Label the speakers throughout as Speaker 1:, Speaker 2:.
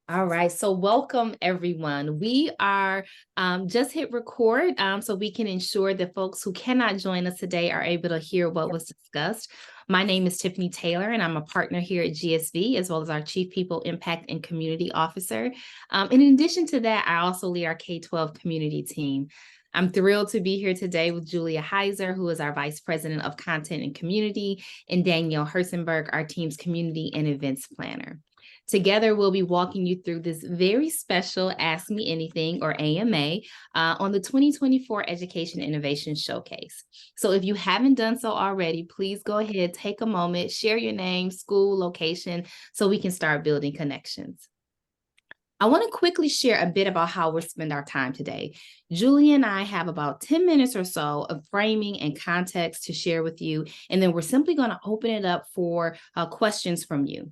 Speaker 1: All right, so welcome everyone. We are just hit record so we can ensure that folks who cannot join us today are able to hear what was discussed. My name is Tiffany Taylor, and I'm a partner here at GSV, as well as our Chief People Impact and Community Officer. In addition to that, I also lead our K-12 community team. I'm thrilled to be here today with Julia Hieser, who is our Vice President of Content and Community, and Danielle Hersenberg, our team's Community and Events Planner. Together, we'll be walking you through this very special Ask Me Anything, or AMA, on the 2024 Education Innovation Showcase. So if you haven't done so already, please go ahead, take a moment, share your name, school, location, so we can start building connections. I want to quickly share a bit about how we'll spend our time today. Julie and I have about 10 minutes or so of framing and context to share with you, and then we're simply going to open it up for questions from you.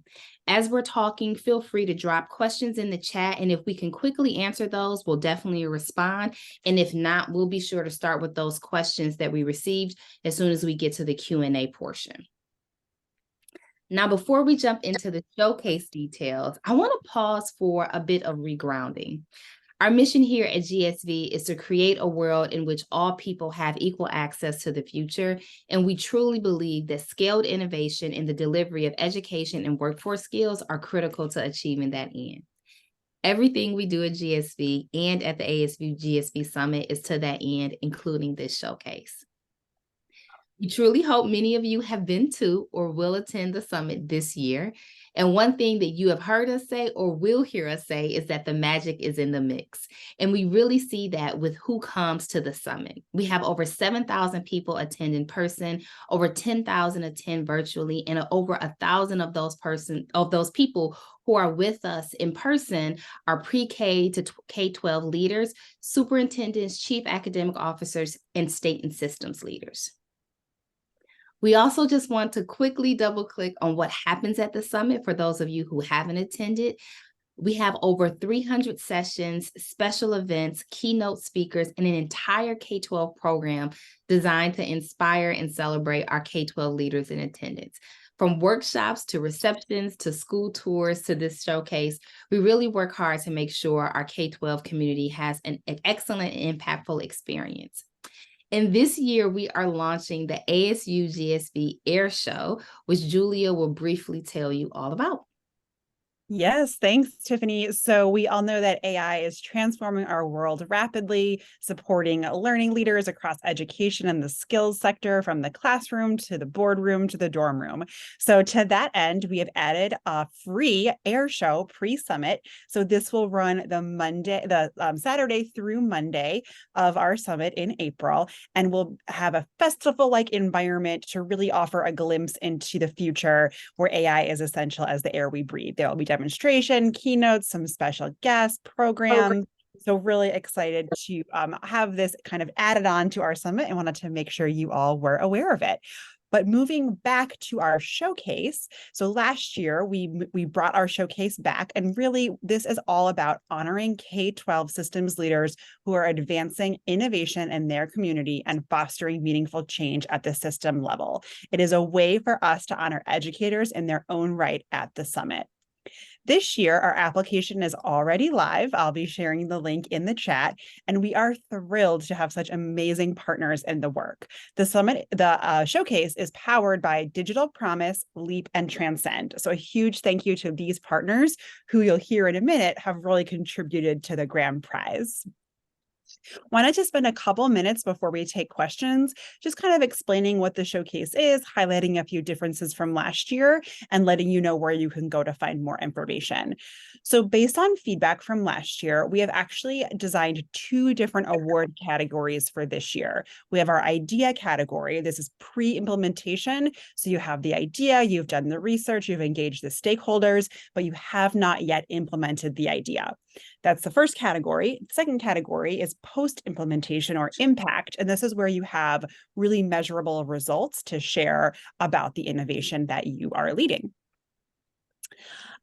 Speaker 1: As we're talking, feel free to drop questions in the chat, and if we can quickly answer those, we'll definitely respond. And if not, we'll be sure to start with those questions that we received as soon as we get to the Q&A portion. Now, before we jump into the showcase details, I want to pause for a bit of regrounding. Our mission here at GSV is to create a world in which all people have equal access to the future, and we truly believe that scaled innovation in the delivery of education and workforce skills are critical to achieving that end. Everything we do at GSV and at the ASU+GSV Summit is to that end, including this showcase. We truly hope many of you have been to or will attend the summit this year. And one thing that you have heard us say or will hear us say is that the magic is in the mix. And we really see that with who comes to the summit. We have over 7,000 people attend in person, over 10,000 attend virtually, and over 1,000 of those people who are with us in person are pre-K to K-12 leaders, superintendents, chief academic officers, and state and systems leaders. We also just want to quickly double click on what happens at the summit for those of you who haven't attended. We have over 300 sessions, special events, keynote speakers, and an entire K-12 program designed to inspire and celebrate our K-12 leaders in attendance. From workshops to receptions to school tours to this showcase, we really work hard to make sure our K-12 community has an excellent and impactful experience. And this year, we are launching the ASU+GSV Air Show, which Julia will briefly tell you all about.
Speaker 2: Yes, thanks, Tiffany. So we all know that AI is transforming our world rapidly, supporting learning leaders across education and the skills sector, from the classroom to the boardroom to the dorm room. So to that end, we have added a free air show pre-summit. So this will run the Saturday through Monday of our summit in April, and we'll have a festival-like environment to really offer a glimpse into the future where AI is essential as the air we breathe. There will be demonstration, keynotes, some special guest programs. So really excited to have this kind of added on to our summit, and wanted to make sure you all were aware of it. But moving back to our showcase, so last year we brought our showcase back, and really this is all about honoring K-12 systems leaders who are advancing innovation in their community and fostering meaningful change at the system level. It is a way for us to honor educators in their own right at the summit. This year, our application is already live. I'll be sharing the link in the chat, and we are thrilled to have such amazing partners in the work. The showcase is powered by Digital Promise, Leap, and Transcend. So a huge thank you to these partners, who you'll hear in a minute have really contributed to the grand prize. Wanted to spend a couple minutes before we take questions, just kind of explaining what the showcase is, highlighting a few differences from last year, and letting you know where you can go to find more information. So based on feedback from last year, we have actually designed 2 different award categories for this year. We have our idea category. This is pre-implementation. So you have the idea, you've done the research, you've engaged the stakeholders, but you have not yet implemented the idea. That's the first category. The second category is post-implementation, or impact. And this is where you have really measurable results to share about the innovation that you are leading.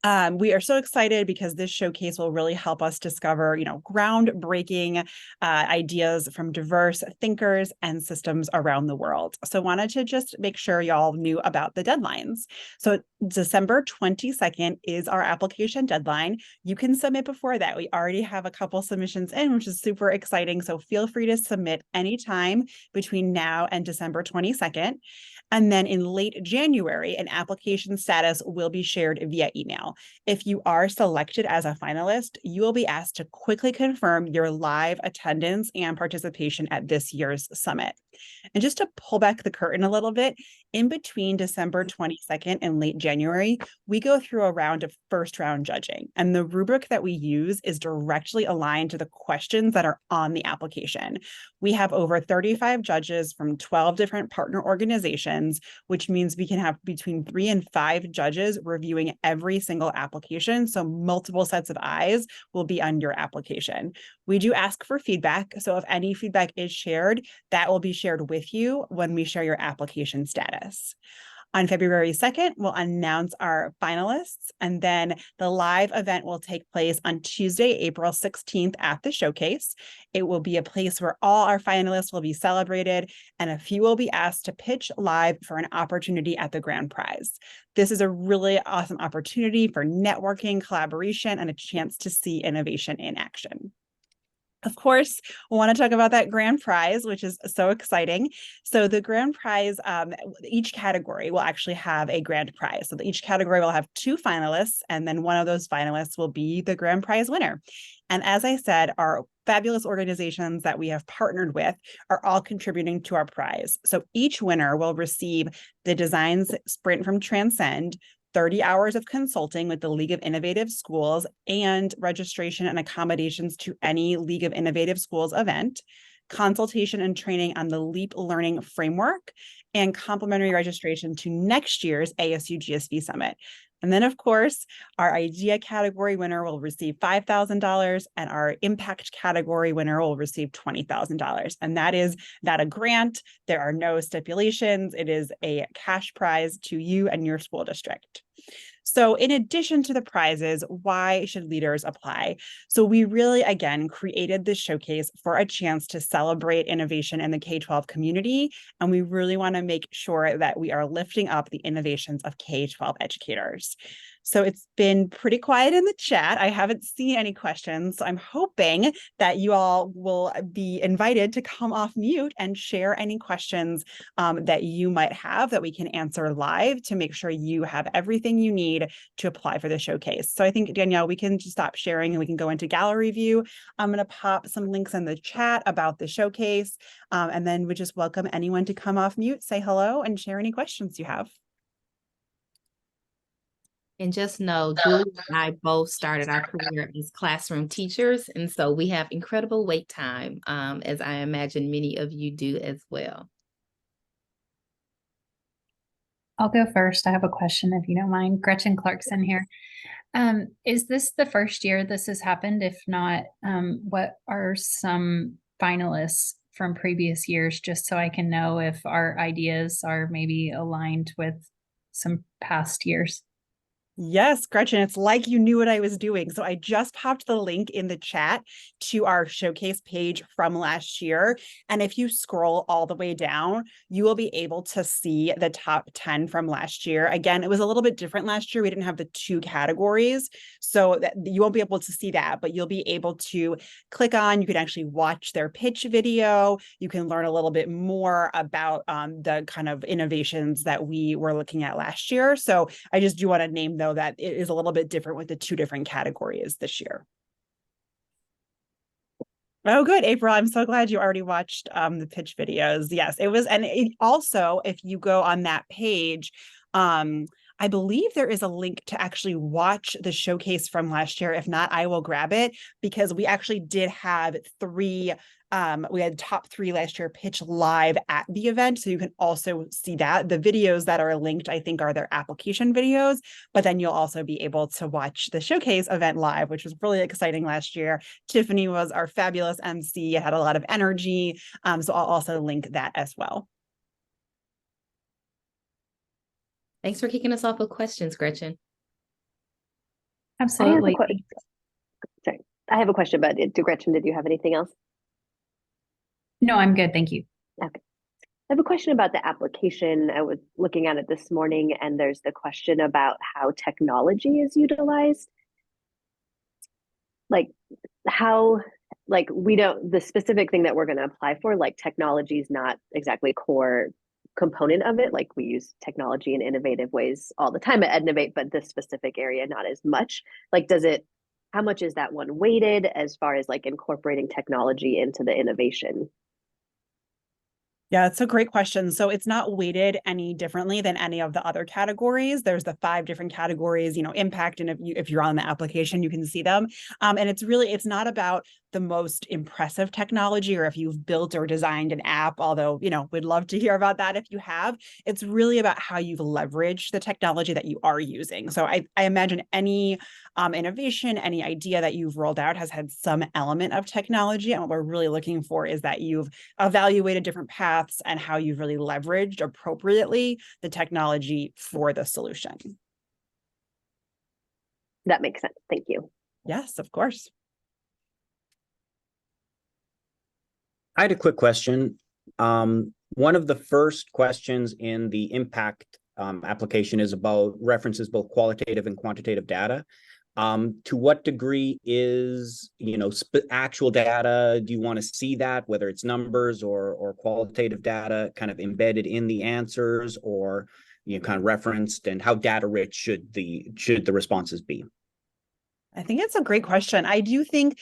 Speaker 2: We are so excited because this showcase will really help us discover, groundbreaking ideas from diverse thinkers and systems around the world. So wanted to just make sure y'all knew about the deadlines. So December 22nd is our application deadline. You can submit before that. We already have a couple submissions in, which is super exciting. So feel free to submit anytime between now and December 22nd. And then in late January, an application status will be shared via email. If you are selected as a finalist, you will be asked to quickly confirm your live attendance and participation at this year's summit. And just to pull back the curtain a little bit, in between December 22nd and late January, we go through a round of first round judging. And the rubric that we use is directly aligned to the questions that are on the application. We have over 35 judges from 12 different partner organizations, which means we can have between 3 and 5 judges reviewing every single application. So multiple sets of eyes will be on your application. We do ask for feedback. So if any feedback is shared, that will be shared with you when we share your application status. On February 2nd, we'll announce our finalists, and then the live event will take place on Tuesday, April 16th at the showcase. It will be a place where all our finalists will be celebrated, and a few will be asked to pitch live for an opportunity at the grand prize. This is a really awesome opportunity for networking, collaboration, and a chance to see innovation in action. Of course, we want to talk about that grand prize, which is so exciting. So the grand prize, each category will actually have a grand prize. So each category will have 2 finalists, and then one of those finalists will be the grand prize winner. And as I said, our fabulous organizations that we have partnered with are all contributing to our prize. So each winner will receive the Designs Sprint from Transcend, 30 hours of consulting with the League of Innovative Schools, and registration and accommodations to any League of Innovative Schools event, consultation and training on the LEAP Learning Framework, and complimentary registration to next year's ASU+GSV Summit. And then, of course, our idea category winner will receive $5,000, and our impact category winner will receive $20,000. And that is not a grant. There are no stipulations. It is a cash prize to you and your school district. So in addition to the prizes, why should leaders apply? So we really, again, created this showcase for a chance to celebrate innovation in the K-12 community. And we really want to make sure that we are lifting up the innovations of K-12 educators. So it's been pretty quiet in the chat. I haven't seen any questions. So I'm hoping that you all will be invited to come off mute and share any questions that you might have that we can answer live to make sure you have everything you need to apply for the showcase. So I think, Danielle, we can just stop sharing and we can go into gallery view. I'm going to pop some links in the chat about the showcase, and then we just welcome anyone to come off mute, say hello, and share any questions you have.
Speaker 1: And just know, Julia and I both started our career as classroom teachers, and so we have incredible wait time, as I imagine many of you do as well.
Speaker 3: I'll go first. I have a question, if you don't mind. Gretchen Clarkson here. Is this the first year this has happened? If not, what are some finalists from previous years, just so I can know if our ideas are maybe aligned with some past years?
Speaker 2: Yes, Gretchen, it's like you knew what I was doing. So I just popped the link in the chat to our showcase page from last year. And if you scroll all the way down, you will be able to see the top 10 from last year. Again, it was a little bit different last year. We didn't have the 2 categories. So that you won't be able to see that, but you'll be able to click on, you can actually watch their pitch video. You can learn a little bit more about the kind of innovations that we were looking at last year. So I just do want to name those that it is a little bit different with the 2 different categories this year. Oh, good, April. I'm so glad you already watched the pitch videos. Yes, it was. And it also, if you go on that page, I believe there is a link to actually watch the showcase from last year. If not, I will grab it, because we actually did have 3 we had top 3 last year pitch live at the event. So you can also see that. The videos that are linked, I think, are their application videos, but then you'll also be able to watch the showcase event live, which was really exciting last year. Tiffany was our fabulous MC, had a lot of energy. So I'll also link that as well.
Speaker 1: Thanks for kicking us off with questions, Gretchen.
Speaker 3: Absolutely.
Speaker 4: Sorry, I have a question, but Gretchen, did you have anything else?
Speaker 3: No, I'm good. Thank you.
Speaker 4: Okay. I have a question about the application. I was looking at it this morning, and there's the question about how technology is utilized. Like how, like we don't, the specific thing that we're going to apply for, like technology is not exactly core component of it. Like we use technology in innovative ways all the time at Ednovate, but this specific area, not as much. Like, how much is that one weighted as far as like incorporating technology into the innovation?
Speaker 2: Yeah, it's a great question. So it's not weighted any differently than any of the other categories. There's the 5 different categories, impact. And if you're on the application, you can see them. And it's not about the most impressive technology or if you've built or designed an app, although, we'd love to hear about that if you have. It's really about how you've leveraged the technology that you are using. So I imagine any innovation, any idea that you've rolled out has had some element of technology. And what we're really looking for is that you've evaluated different paths and how you've really leveraged appropriately the technology for the solution.
Speaker 4: That makes sense. Thank you.
Speaker 2: Yes, of course.
Speaker 5: I had a quick question. One of the first questions in the impact application is about references both qualitative and quantitative data. To what degree is, actual data, do you want to see that, whether it's numbers or qualitative data kind of embedded in the answers or, kind of referenced, and how data rich should the responses be?
Speaker 2: I think it's a great question. I do think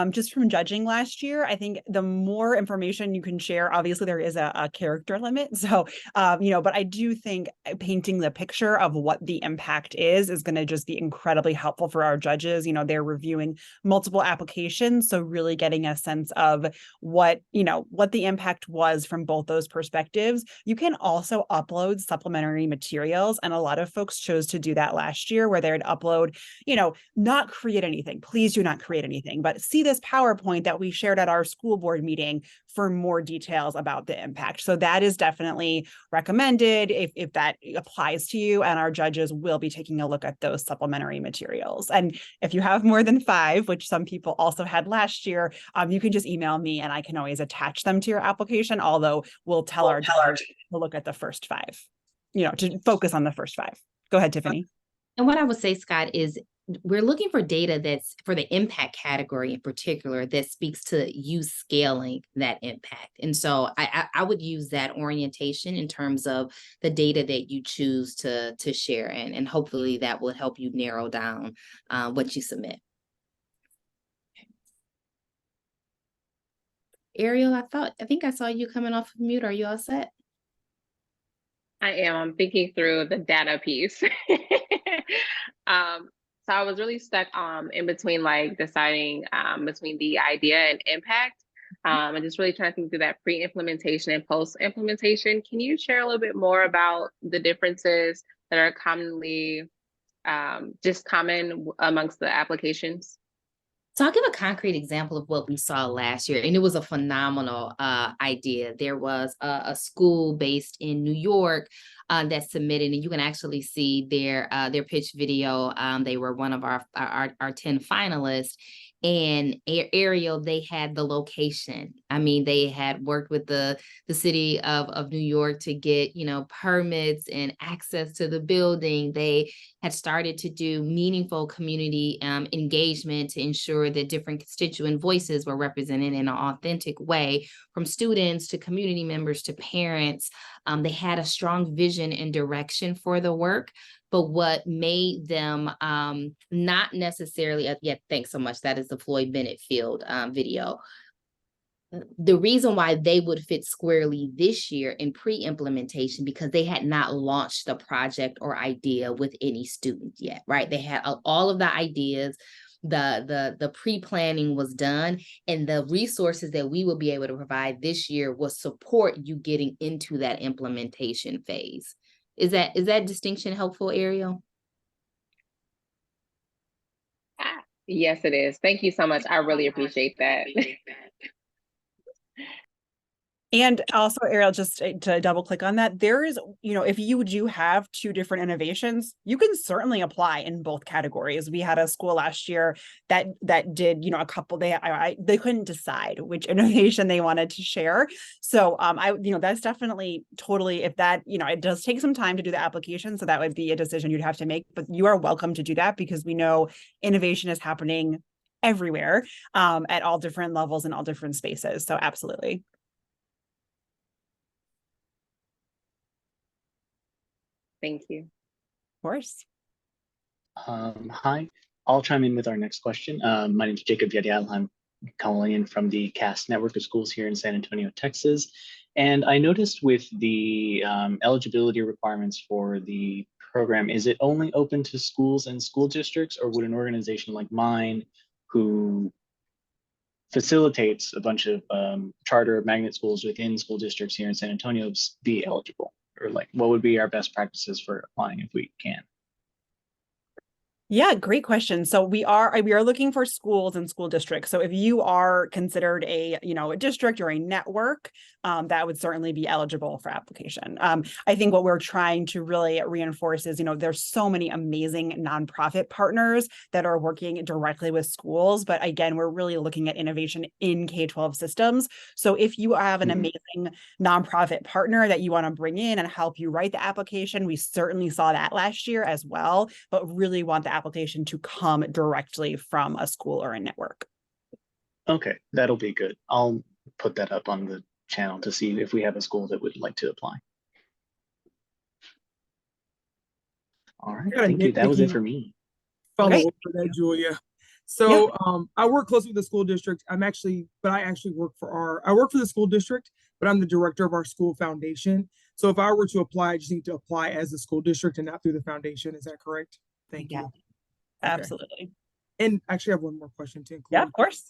Speaker 2: just from judging last year, I think the more information you can share, obviously there is a character limit. So, but I do think painting the picture of what the impact is going to just be incredibly helpful for our judges. They're reviewing multiple applications. So really getting a sense of what the impact was from both those perspectives. You can also upload supplementary materials. And a lot of folks chose to do that last year where they would upload, not create anything. Please do not create anything, but see this PowerPoint that we shared at our school board meeting for more details about the impact. So that is definitely recommended if that applies to you, and our judges will be taking a look at those supplementary materials. And if you have more than 5, which some people also had last year, you can just email me and I can always attach them to your application, although we'll tell our judges to look at the first 5, to focus on the first 5. Go ahead, Tiffany.
Speaker 1: And what I would say, Scott, is we're looking for data that's for the impact category in particular that speaks to you scaling that impact. And so I would use that orientation in terms of the data that you choose to share, and hopefully that will help you narrow down what you submit. Ariel, I think I saw you coming off of mute. Are you all set?
Speaker 6: I am. I'm thinking through the data piece. So I was really stuck in between, like deciding between the idea and impact. And just really trying to think through that pre-implementation and post-implementation. Can you share a little bit more about the differences that are commonly just common amongst the applications?
Speaker 1: So I'll give a concrete example of what we saw last year, and it was a phenomenal idea. There was a school based in New York that submitted, and you can actually see their pitch video. They were one of our 10 finalists. And Ariel, they had the location. I mean, they had worked with the city of New York to get, permits and access to the building. They had started to do meaningful community engagement to ensure that different constituent voices were represented in an authentic way, from students to community members to parents. They had a strong vision and direction for the work. But what made them not necessarily, thanks so much. That is the Floyd Bennett Field video. The reason why they would fit squarely this year in pre-implementation, because they had not launched the project or idea with any student yet, right? They had all of the ideas, the pre-planning was done, and the resources that we will be able to provide this year will support you getting into that implementation phase. Is that distinction helpful, Ariel?
Speaker 6: Yes, it is. Thank you so much. I really appreciate that.
Speaker 2: And also, Ariel, just to double click on that, there is, if you do have two different innovations, you can certainly apply in both categories. We had a school last year that did, a couple, they couldn't decide which innovation they wanted to share. So that's definitely totally, if that, it does take some time to do the application. So that would be a decision you'd have to make, but you are welcome to do that because we know innovation is happening everywhere, at all different levels and all different spaces. So absolutely.
Speaker 6: Thank you.
Speaker 2: Of course.
Speaker 7: Hi, I'll chime in with our next question. My name is Jacob Yadial. I'm calling in from the CAST network of schools here in San Antonio, Texas. And I noticed with the eligibility requirements for the program, is it only open to schools and school districts, or would an organization like mine who facilitates a bunch of charter magnet schools within school districts here in San Antonio be eligible? Or like, what would be our best practices for applying if we can?
Speaker 2: Yeah, great question. So we are looking for schools and school districts. So if you are considered a district or a network, that would certainly be eligible for application. I think what we're trying to really reinforce is, there's so many amazing nonprofit partners that are working directly with schools. But again, we're really looking at innovation in K-12 systems. So if you have an amazing nonprofit partner that you want to bring in and help you write the application, we certainly saw that last year as well, but really want the application to come directly from a school or a network.
Speaker 7: Okay, that'll be good. I'll put that up on the channel to see if we have a school that would like to apply. All right, thank you. That was it for me.
Speaker 8: Follow up for that, Julia. So I work closely with the school district. I actually work for the school district, but I'm the director of our school foundation. So if I were to apply, I just need to apply as the school district and not through the foundation. Is that correct? Thank you.
Speaker 2: Absolutely.
Speaker 8: And actually, I have one more question to include.
Speaker 2: Yeah, of course.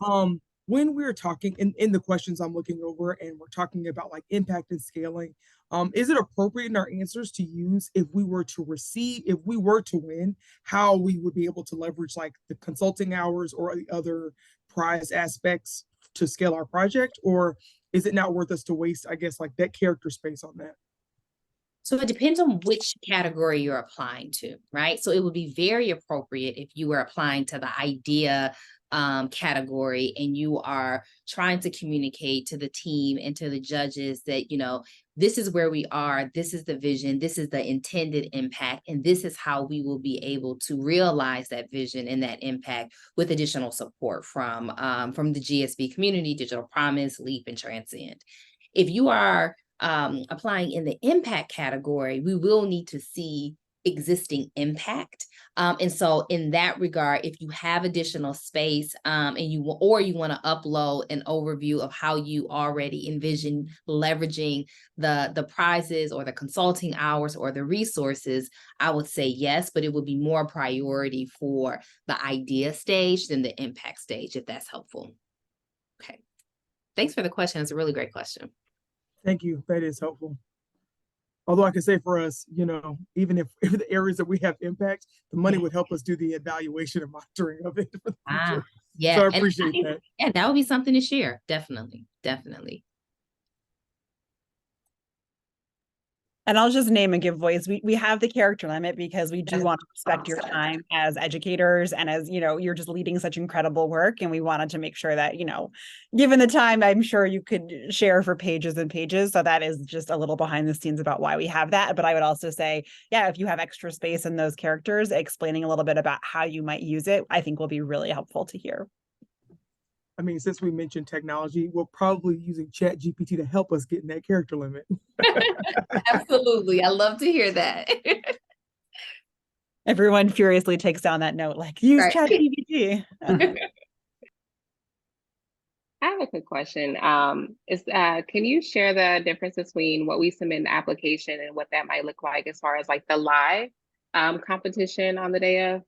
Speaker 8: When we're talking in the questions I'm looking over and we're talking about like impact and scaling, is it appropriate in our answers to use if we were to win, how we would be able to leverage like the consulting hours or the other prize aspects to scale our project? Or is it not worth us to waste, I guess, like that character space on that?
Speaker 1: So it depends on which category you're applying to, right? So it would be very appropriate if you were applying to the idea category and you are trying to communicate to the team and to the judges that, this is where we are, this is the vision, this is the intended impact, and this is how we will be able to realize that vision and that impact with additional support from the GSV community, Digital Promise, LEAP, and Transcend. If you are applying in the impact category, we will need to see existing impact. And so in that regard, if you have additional space and you want to upload an overview of how you already envision leveraging the prizes or the consulting hours or the resources, I would say yes, but it would be more priority for the idea stage than the impact stage, if that's helpful. Okay. Thanks for the question. It's a really great question.
Speaker 8: Thank you. That is helpful. Although I can say for us, even if the areas that we have impact, the money would help us do the evaluation and monitoring of it for the future.
Speaker 1: Yeah.
Speaker 8: So I appreciate that.
Speaker 1: Yeah, that would be something to share. Definitely. Definitely.
Speaker 2: And I'll just name and give voice. We have the character limit because we do want to respect your time as educators and as, you're just leading such incredible work. And we wanted to make sure that, given the time, I'm sure you could share for pages and pages. So that is just a little behind the scenes about why we have that. But I would also say, if you have extra space in those characters, explaining a little bit about how you might use it, I think will be really helpful to hear.
Speaker 8: I mean, since we mentioned technology, we're probably using ChatGPT to help us get in that character limit.
Speaker 1: Absolutely. I love to hear that.
Speaker 2: Everyone furiously takes down that note, like, use ChatGPT.
Speaker 6: I have a quick question. Can you share the difference between what we submit in the application and what that might look like as far as like the live competition on the day of?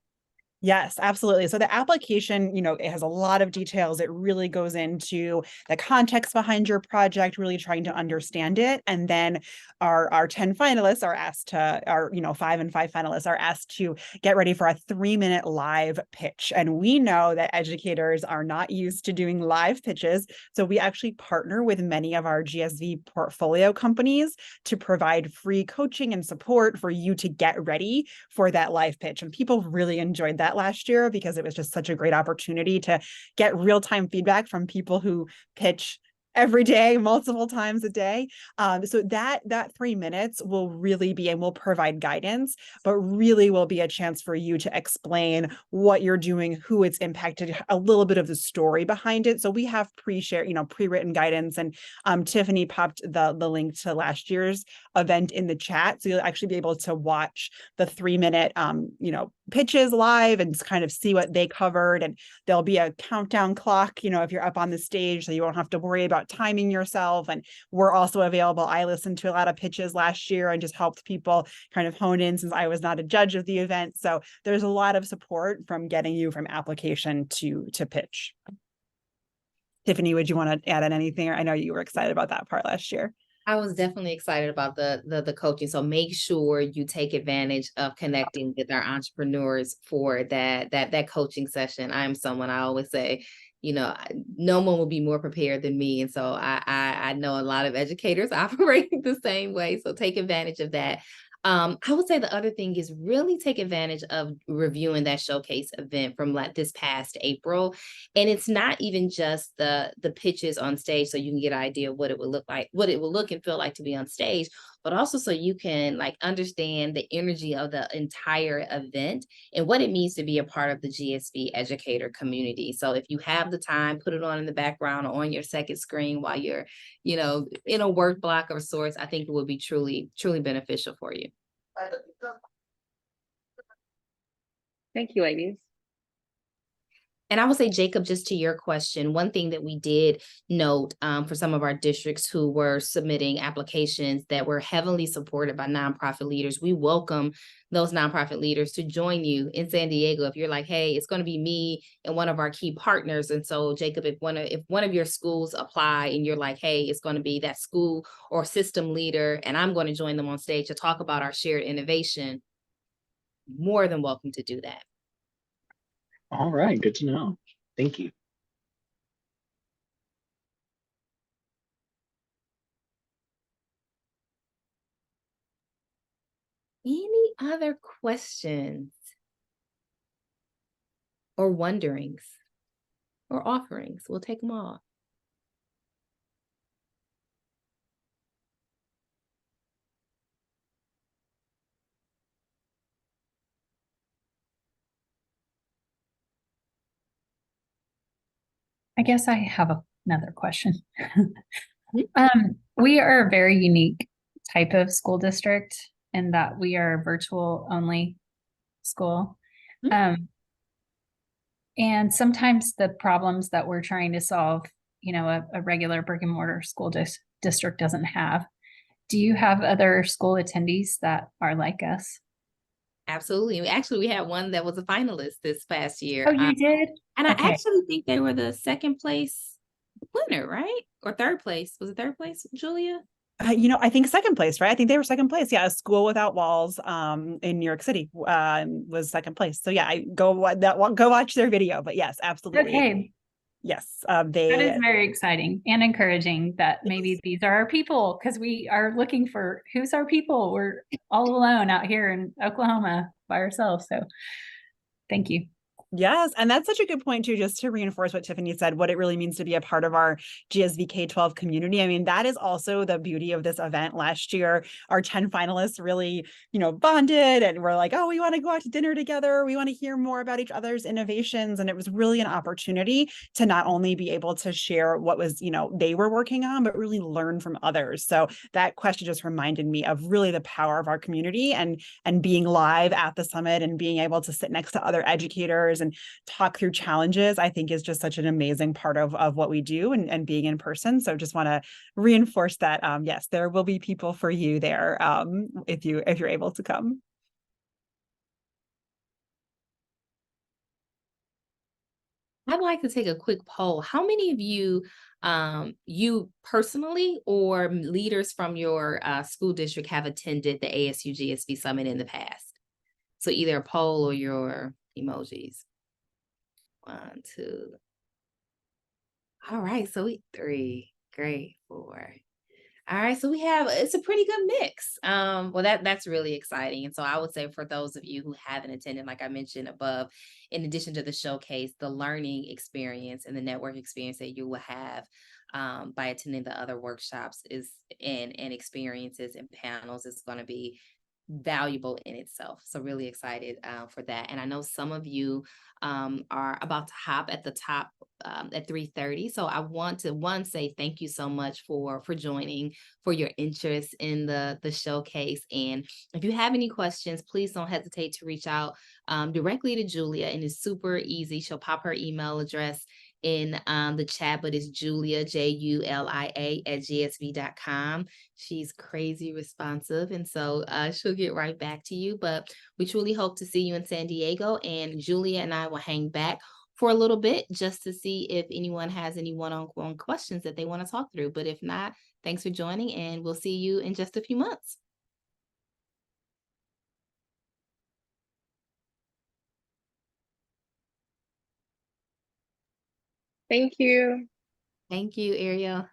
Speaker 2: Yes, absolutely. So the application, it has a lot of details. It really goes into the context behind your project, really trying to understand it. And then our 10 finalists are asked to, 5 finalists are asked to get ready for a 3-minute live pitch. And we know that educators are not used to doing live pitches. So we actually partner with many of our GSV portfolio companies to provide free coaching and support for you to get ready for that live pitch. And people really enjoyed that last year because it was just such a great opportunity to get real-time feedback from people who pitch every day, multiple times a day. So that 3 minutes will really be, and will provide guidance, but really will be a chance for you to explain what you're doing, who it's impacted, a little bit of the story behind it. So we have pre-written guidance, and Tiffany popped the link to last year's event in the chat. So you'll actually be able to watch the 3-minute, pitches live and kind of see what they covered. And there'll be a countdown clock, if you're up on the stage, so you won't have to worry about timing yourself. And we're also available. I listened to a lot of pitches last year and just helped people kind of hone in, since I was not a judge of the event. So there's a lot of support from getting you from application to pitch. Tiffany, would you want to add on anything? I know you were excited about that part last year.
Speaker 1: I was definitely excited about the coaching. So make sure you take advantage of connecting with our entrepreneurs for that coaching session. I'm someone, I always say, no one will be more prepared than me. And so I know a lot of educators operate the same way. So take advantage of that. I would say the other thing is really take advantage of reviewing that showcase event from this past April. And it's not even just the pitches on stage, so you can get an idea of what it would look like, what it will look and feel like to be on stage, but also so you can understand the energy of the entire event and what it means to be a part of the GSV educator community. So if you have the time, put it on in the background or on your second screen while you're, in a work block of sorts. I think it will be truly, truly beneficial for you.
Speaker 6: Thank you, ladies.
Speaker 1: And I would say, Jacob, just to your question, one thing that we did note for some of our districts who were submitting applications that were heavily supported by nonprofit leaders, we welcome those nonprofit leaders to join you in San Diego. If you're like, hey, it's going to be me and one of our key partners. And so, Jacob, if one of your schools apply and you're like, hey, it's going to be that school or system leader, and I'm going to join them on stage to talk about our shared innovation, more than welcome to do that.
Speaker 7: All right, good to know. Thank you.
Speaker 1: Any other questions or wonderings or offerings? We'll take them all.
Speaker 3: I guess I have another question. We are a very unique type of school district in that we are a virtual only school. And sometimes the problems that we're trying to solve, a regular brick and mortar school district doesn't have. Do you have other school attendees that are like us?
Speaker 1: Absolutely. Actually, we had one that was a finalist this past year.
Speaker 3: Oh, you did?
Speaker 1: And
Speaker 3: Okay.
Speaker 1: I actually think they were the second place winner, right? Or third place. Was it third place, Julia?
Speaker 2: I think second place, right? I think they were second place. Yeah, a School Without Walls in New York City was second place. So yeah, go watch their video. But yes, absolutely.
Speaker 3: Okay.
Speaker 2: Yes,
Speaker 3: that is very exciting and encouraging that maybe these are our people, because we are looking for who's our people. We're all alone out here in Oklahoma by ourselves. So thank you.
Speaker 2: Yes, and that's such a good point too, just to reinforce what Tiffany said, what it really means to be a part of our GSV K-12 community. I mean, that is also the beauty of this event. Last year, our 10 finalists really, bonded, and we're like, oh, we want to go out to dinner together. We want to hear more about each other's innovations. And it was really an opportunity to not only be able to share what was, they were working on, but really learn from others. So that question just reminded me of really the power of our community and being live at the summit and being able to sit next to other educators and talk through challenges, I think is just such an amazing part of what we do and being in person. So just want to reinforce that, yes, there will be people for you there if you're able to come.
Speaker 1: I'd like to take a quick poll. How many of you, you personally or leaders from your school district have attended the ASU+GSV Summit in the past? So either a poll or your emojis. 1, 2. All right, so 3, great, 4. All right, so it's a pretty good mix. Well, that's really exciting. And so I would say for those of you who haven't attended, like I mentioned above, in addition to the showcase, the learning experience and the network experience that you will have by attending the other workshops and experiences and panels is going to be valuable in itself. So really excited for that. And I know some of you are about to hop at the top at 3:30. So I want to say thank you so much for joining, for your interest in the showcase. And if you have any questions, please don't hesitate to reach out directly to Julia, and it's super easy. She'll pop her email address in the chat, but it's Julia, Julia @gsv.com. She's crazy responsive, and so she'll get right back to you. But we truly hope to see you in San Diego, and Julia and I will hang back for a little bit just to see if anyone has any one-on-one questions that they want to talk through. But if not, thanks for joining, and we'll see you in just a few months.
Speaker 6: Thank you.
Speaker 1: Thank you, Ariel.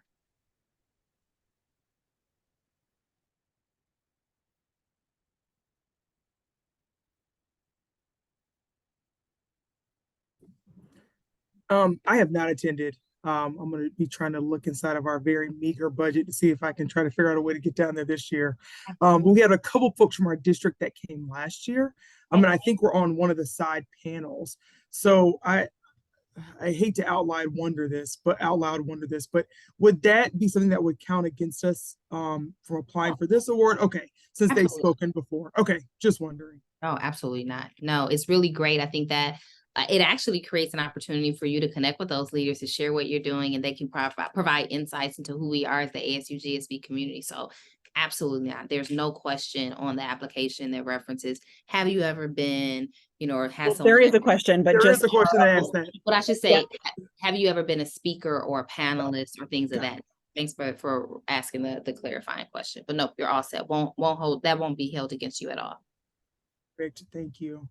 Speaker 8: I have not attended. I'm going to be trying to look inside of our very meager budget to see if I can try to figure out a way to get down there this year. But we had a couple folks from our district that came last year. I think we're on one of the side panels. So I hate to out loud wonder this, but would that be something that would count against us from applying for this award? Okay, since they've spoken before. Okay, just wondering.
Speaker 1: Oh, absolutely not. No, it's really great. I think that it actually creates an opportunity for you to connect with those leaders, to share what you're doing, and they can provide insights into who we are as the ASU+GSV community. So absolutely not. There's no question on the application that references, have you ever been, or has
Speaker 2: There is a question, but
Speaker 8: There
Speaker 2: just
Speaker 8: is a question that asks that.
Speaker 1: But I should say, have you ever been a speaker or a panelist or things of that? Thanks for asking the clarifying question. But no, you're all set. Won't be held against you at all.
Speaker 8: Great, thank you.